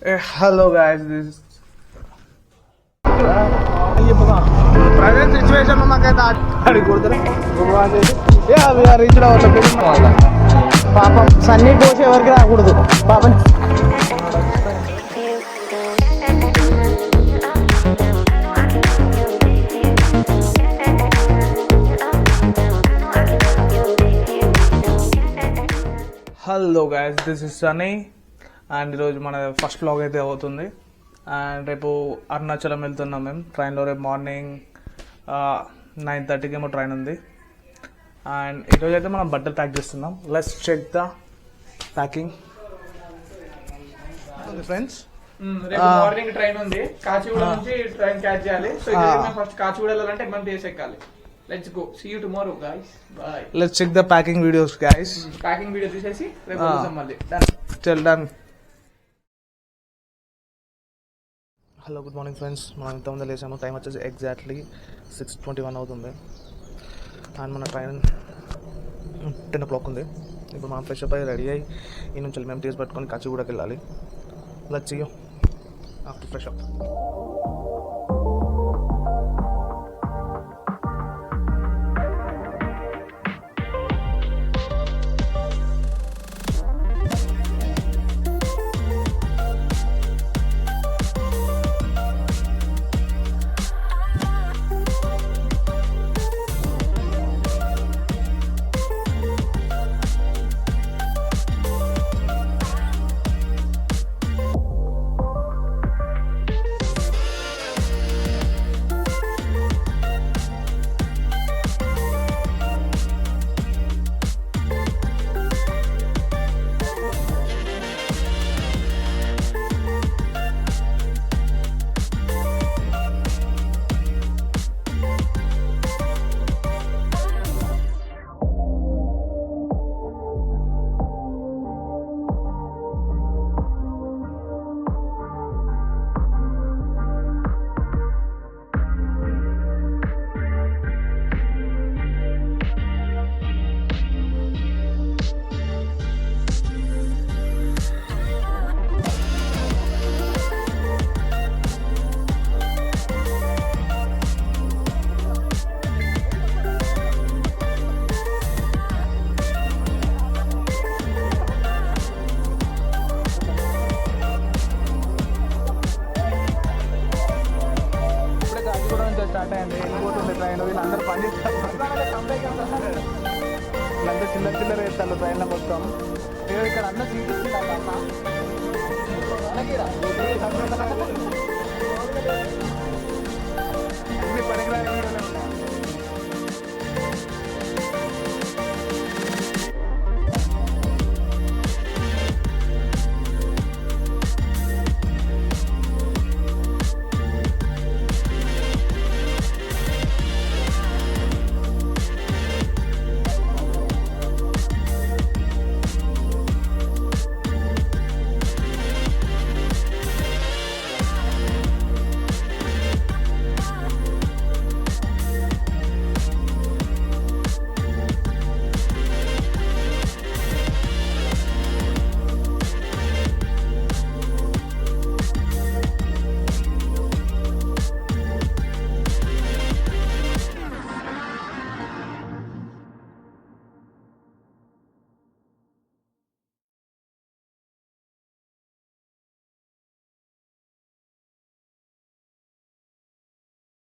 Hello guys, this is present situation మాకైతే అడిగి కొడుతున్నా రీచ్ అవ్వాలి. పాపం సన్నీ పోసే వరకు రాకూడదు పాపం. Hello guys, this is Sunny and ఈరోజు మన ఫస్ట్ బ్లాగ్ అయితే అవుతుంది. అండ్ రేపు అరుణాచలం వెళ్తున్నాం మేము ట్రైన్లో. రేపు మార్నింగ్ 9:30కి ఏమో ట్రైన్ ఉంది. అండ్ ఈరోజు అయితే మనం బట్టలు ప్యాక్ చేస్తున్నాం. Let's check the packing friends. రేపు మార్నింగ్ ట్రైన్ ఉంది, కాచిగూడ నుంచి ట్రైన్ క్యాచ్ చేయాలి. సో ఫస్ట్ కాచిగూడ వెళ్ళాలంటే MMTS ఎక్కాలి. Let's go, see you tomorrow guys, bye. Let's check the packing videos guys. Packing video తీసేసి రేపు మళ్ళీ done. Hello, good morning friends. మనం ఇంతమంది లేసాము. టైం వచ్చేసి ఎగ్జాక్ట్లీ 6:21 అవుతుంది. అండ్ మన ట్రైన్ 10 o'clock ఉంది. ఇప్పుడు మనం ఫ్రెష్ అప్ అయ్యి రెడీ అయ్యి ఈ నుంచి MMTS పట్టుకొని కాచిగూడకి వెళ్ళాలి. Let's see you after fresh up. Start అయ్యింది, వెళ్ళిపోతుంది ట్రైన్. వీళ్ళందరూ పని వీళ్ళందరూ చిల్లర వేస్తారు ట్రైన్లో మొత్తం. ఇక్కడ అన్న సీట్